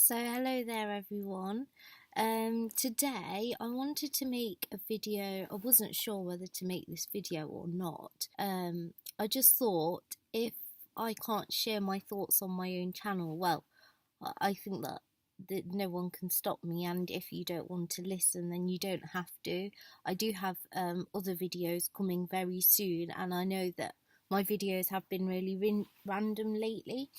So hello there everyone. Today I wanted to make a video. I wasn't sure whether to make this video or not. I just thought if I can't share my thoughts on my own channel, well, I think that no one can stop me, and if you don't want to listen then you don't have to. I do have other videos coming very soon, and I know that my videos have been really random lately.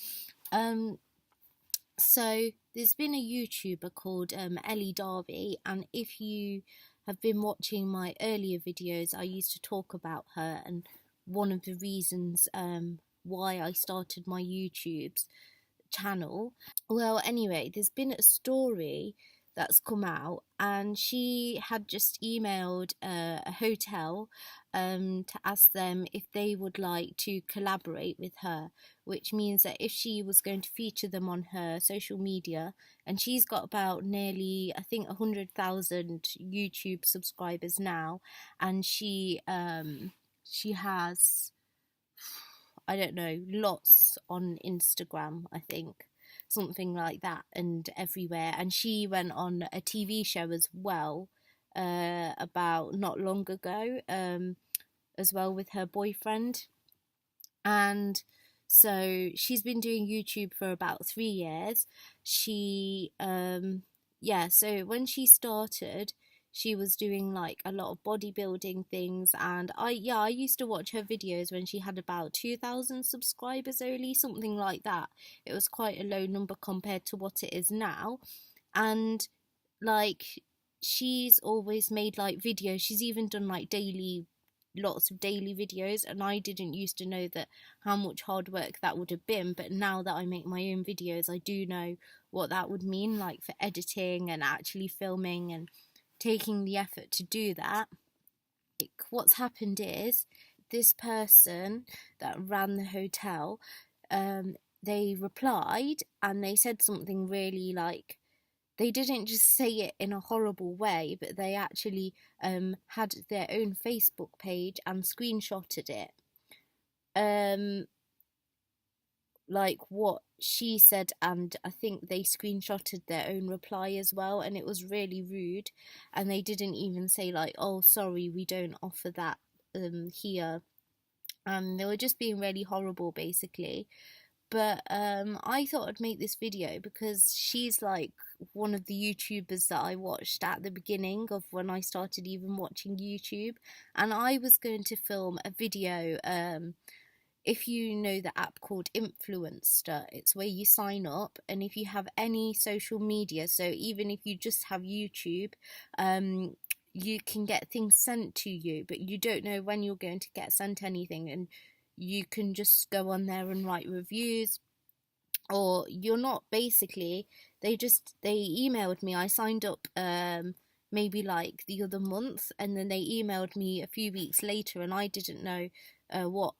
So there's been a YouTuber called Elle Darby, and if you have been watching my earlier videos, I used to talk about her and one of the reasons why I started my YouTube's channel. Well, anyway, there's been a story that's come out, and she had just emailed a hotel to ask them if they would like to collaborate with her, which means that if she was going to feature them on her social media, and she's got about nearly, I think, 100,000 YouTube subscribers now, and she has, I don't know, lots on Instagram, I think, something like that, and everywhere. And she went on a TV show as well, about not long ago, as well, with her boyfriend. And so she's been doing YouTube for about 3 years. So when she started, she was doing like a lot of bodybuilding things, and I used to watch her videos when she had about 2,000 subscribers only, something like that. It was quite a low number compared to what it is now. And like, she's always made like videos. She's even done like lots of daily videos, and I didn't used to know that how much hard work that would have been, but now that I make my own videos, I do know what that would mean, like for editing and actually filming and taking the effort to do that. What's happened is, this person that ran the hotel, they replied and they said something really, like, they didn't just say it in a horrible way, but they actually had their own Facebook page and screenshotted it. Like what she said, and I think they screenshotted their own reply as well, and it was really rude. And they didn't even say like, oh, sorry, we don't offer that here. They were just being really horrible, basically. But I thought I'd make this video because she's like one of the YouTubers that I watched at the beginning of when I started even watching YouTube, and I was going to film a video. If you know the app called Influencer, it's where you sign up, and if you have any social media, so even if you just have YouTube, you can get things sent to you, but you don't know when you're going to get sent anything, and you can just go on there and write reviews, or you're not, basically. They emailed me. I signed up maybe like the other month, and then they emailed me a few weeks later, and I didn't know what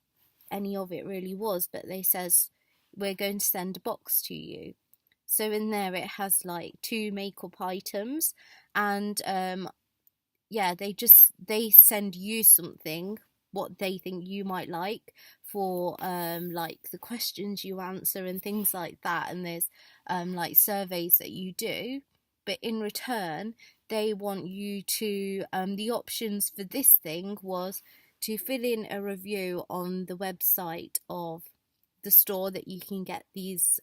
any of it really was, but they says, we're going to send a box to you. So in there it has like 2 makeup items, and they send you something, what they think you might like, for like the questions you answer and things like that, and there's like surveys that you do, but in return they want you to the options for this thing was to fill in a review on the website of the store that you can get these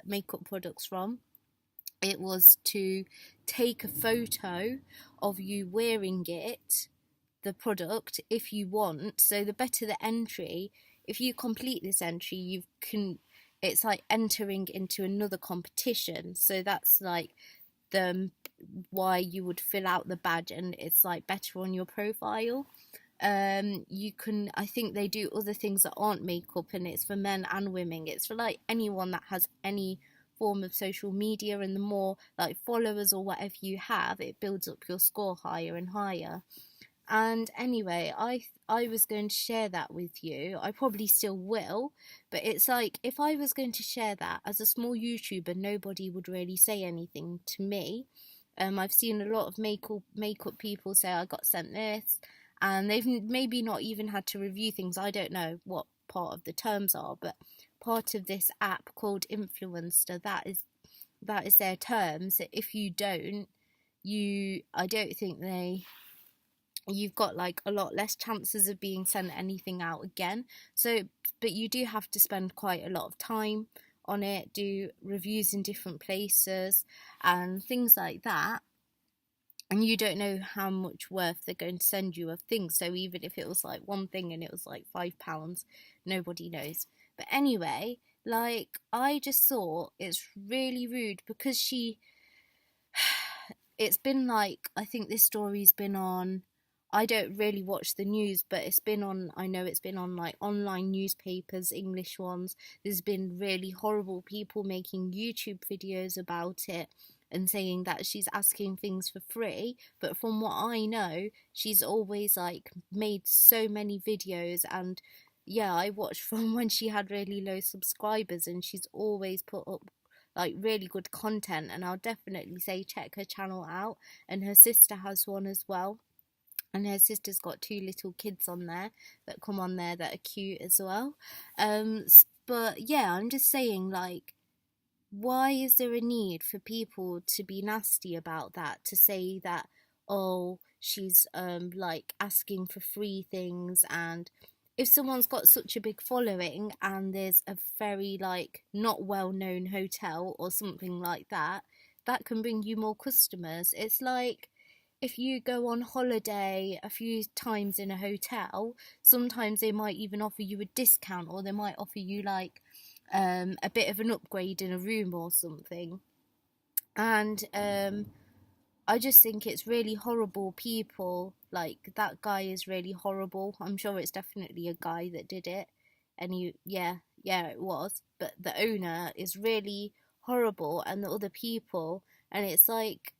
makeup products from. It was to take a photo of you wearing the product, if you want. So the better the entry, if you complete this entry, it's like entering into another competition. So that's like why you would fill out the badge, and it's like better on your profile. I think they do other things that aren't makeup, and it's for men and women. It's for like anyone that has any form of social media, and the more like followers or whatever you have, it builds up your score higher and higher. And anyway, I was going to share that with you. I probably still will, but it's like, if I was going to share that as a small YouTuber, nobody would really say anything to me. I've seen a lot of makeup people say, I got sent this, and they've maybe not even had to review things. I don't know what part of the terms are, but part of this app called Influencer, that is that is their terms. If you don't, I don't think you've got like a lot less chances of being sent anything out again. So, but you do have to spend quite a lot of time on it, do reviews in different places and things like that. And you don't know how much worth they're going to send you of things. So even if it was like one thing and it was like £5, nobody knows. But anyway, like, I just thought it's really rude because it's been like, I think this story's been on, I don't really watch the news, but it's been on, I know it's been on like online newspapers, English ones. There's been really horrible people making YouTube videos about it and saying that she's asking things for free. But from what I know, she's always like made so many videos, and yeah, I watched from when she had really low subscribers, and she's always put up like really good content. And I'll definitely say check her channel out, and her sister has one as well, and her sister's got two little kids on there that come on there that are cute as well. But yeah, I'm just saying, like, why is there a need for people to be nasty about that, to say that, oh, she's like asking for free things? And if someone's got such a big following and there's a very like not well known hotel or something like that, that can bring you more customers. It's like if you go on holiday a few times in a hotel, sometimes they might even offer you a discount, or they might offer you like a bit of an upgrade in a room or something. And I just think it's really horrible people. Like, that guy is really horrible. I'm sure it's definitely a guy that did it. And yeah, it was. But the owner is really horrible, and the other people. And it's like,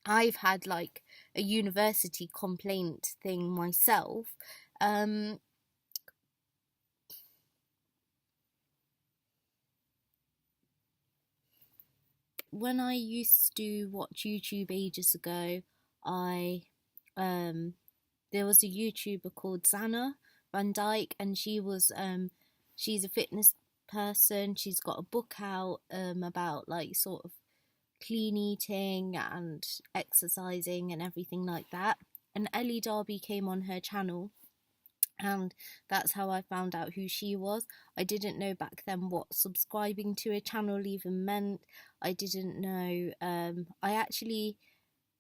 I've had like a university complaint thing myself. When I used to watch YouTube ages ago, I there was a YouTuber called Zana Van Dyke, and she's a fitness person. She's got a book out about like sort of clean eating and exercising and everything like that. And Elle Darby came on her channel, and that's how I found out who she was. I didn't know back then what subscribing to a channel even meant. I didn't know. I actually,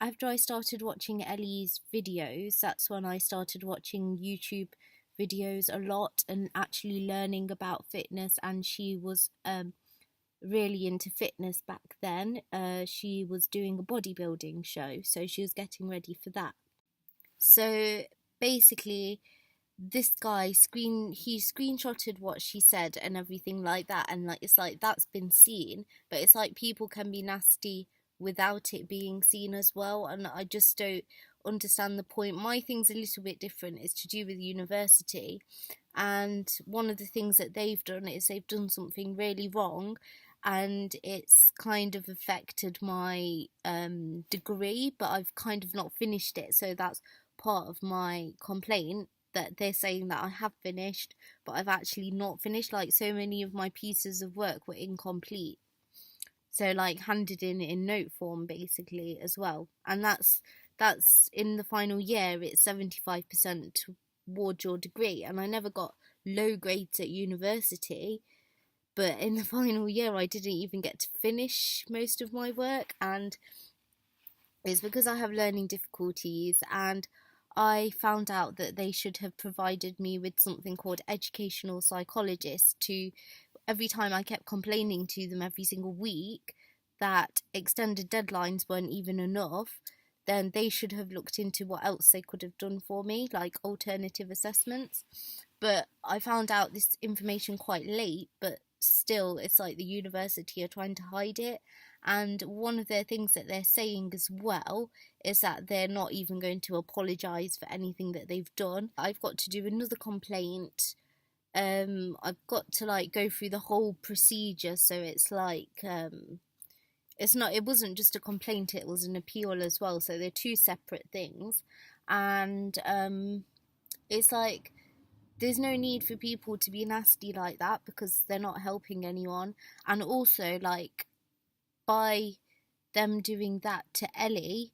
after I started watching Ellie's videos, that's when I started watching YouTube videos a lot and actually learning about fitness. And she was really into fitness back then. She was doing a bodybuilding show, so she was getting ready for that. So basically, this guy he screenshotted what she said and everything like that, and like it's like that's been seen, but it's like people can be nasty without it being seen as well, and I just don't understand the point. My thing's a little bit different. It's to do with university, and one of the things that they've done is they've done something really wrong, and it's kind of affected my degree, but I've kind of not finished it, so that's part of my complaint, that they're saying that I have finished, but I've actually not finished. Like, so many of my pieces of work were incomplete, so like handed in note form basically as well. And that's in the final year, it's 75% towards your degree, and I never got low grades at university, but in the final year I didn't even get to finish most of my work, and it's because I have learning difficulties. And I found out that they should have provided me with something called educational psychologists to, every time I kept complaining to them every single week that extended deadlines weren't even enough, then they should have looked into what else they could have done for me, like alternative assessments. But I found out this information quite late, but still, it's like the university are trying to hide it. And one of the things that they're saying as well is that they're not even going to apologise for anything that they've done. I've got to do another complaint. I've got to like go through the whole procedure, so it's like it wasn't just a complaint, it was an appeal as well, so they're two separate things. And it's like there's no need for people to be nasty like that, because they're not helping anyone. And also, like, by them doing that to Ellie,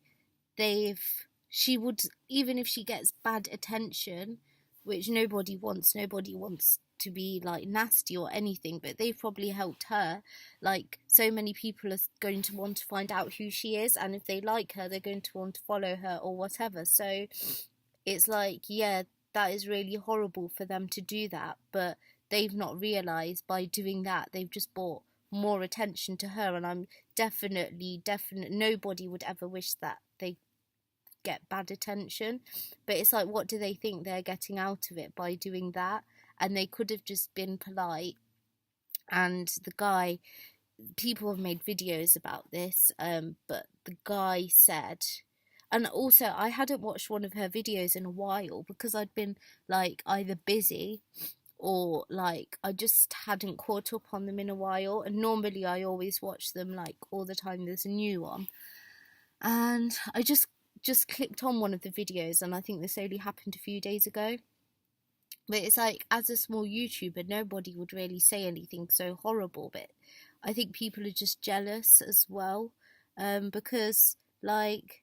they've she would, even if she gets bad attention, which nobody wants to be like nasty or anything, but they've probably helped her. Like, so many people are going to want to find out who she is, and if they like her, they're going to want to follow her or whatever. So it's like, yeah, that is really horrible for them to do that, but they've not realized by doing that they've just brought more attention to her. And I'm definitely nobody would ever wish that they get bad attention, but it's like, what do they think they're getting out of it by doing that? And they could have just been polite. And the guy, people have made videos about this, but the guy said, and also I hadn't watched one of her videos in a while because I'd been like either busy or like I just hadn't caught up on them in a while, and normally I always watch them like all the time there's a new one. And I just clicked on one of the videos, and I think this only happened a few days ago. But it's like, as a small YouTuber, nobody would really say anything so horrible, but I think people are just jealous as well, because like,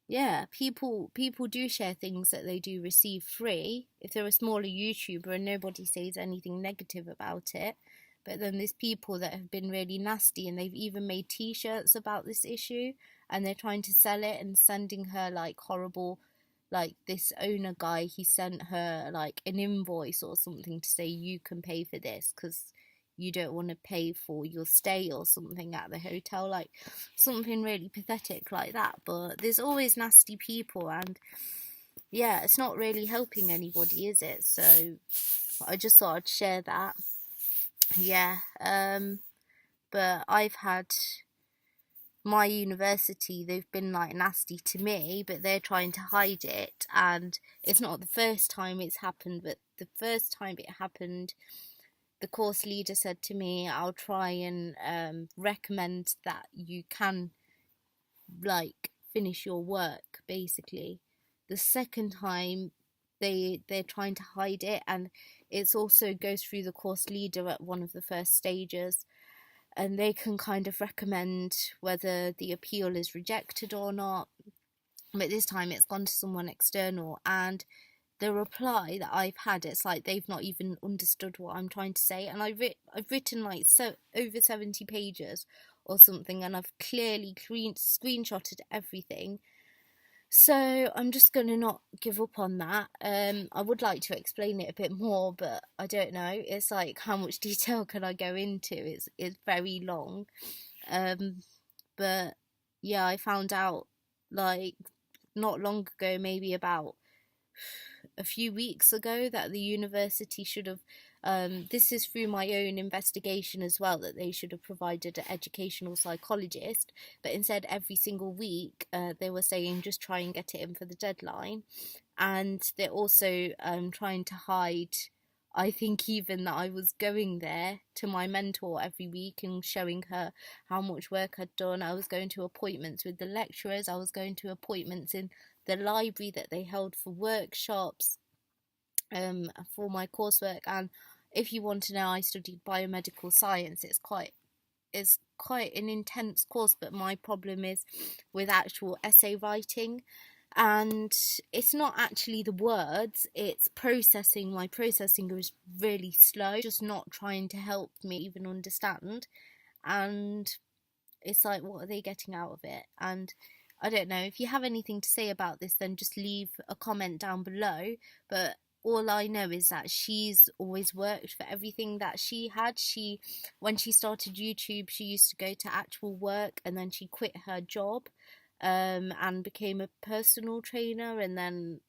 yeah, people do share things that they do receive free if they're a smaller YouTuber and nobody says anything negative about it. But then there's people that have been really nasty, and they've even made t-shirts about this issue, and they're trying to sell it and sending her like horrible, like this owner guy, he sent her like an invoice or something to say you can pay for this because you don't want to pay for your stay or something at the hotel, like something really pathetic like that. But there's always nasty people, and yeah, it's not really helping anybody, is it? So I just thought I'd share that. Yeah, but I've had my university, they've been like nasty to me, but they're trying to hide it. And it's not the first time it's happened, but the first time it happened, the course leader said to me, I'll try and recommend that you can like finish your work, basically. The second time they're trying to hide it, and it's also goes through the course leader at one of the first stages, and they can kind of recommend whether the appeal is rejected or not. But this time it's gone to someone external, and the reply that I've had, it's like they've not even understood what I'm trying to say. And I've written like over 70 pages or something, and I've clearly screenshotted everything. So I'm just going to not give up on that. I would like to explain it a bit more, but I don't know. It's like, how much detail can I go into? It's very long. But yeah, I found out like not long ago, maybe about a few weeks ago, that the university should have, this is through my own investigation as well, that they should have provided an educational psychologist, but instead every single week they were saying just try and get it in for the deadline. And they're also trying to hide, I think, even that I was going there to my mentor every week and showing her how much work I'd done. I was going to appointments with the lecturers, I was going to appointments in the library that they held for workshops, for my coursework. And if you want to know, I studied biomedical science. It's quite an intense course, but my problem is with actual essay writing, and it's not actually the words, it's processing. My processing was really slow, just not trying to help me even understand. And it's like, what are they getting out of it? And I don't know. If you have anything to say about this, then just leave a comment down below. But all I know is that she's always worked for everything that she had. When she started YouTube, she used to go to actual work, and then she quit her job, and became a personal trainer. And then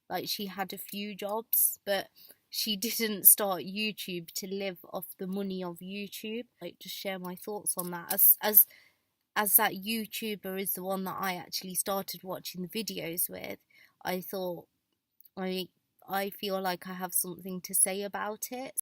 like, she had a few jobs, but she didn't start YouTube to live off the money of YouTube. Like, just share my thoughts on that, as that YouTuber is the one that I actually started watching the videos with. I thought, I feel like I have something to say about it.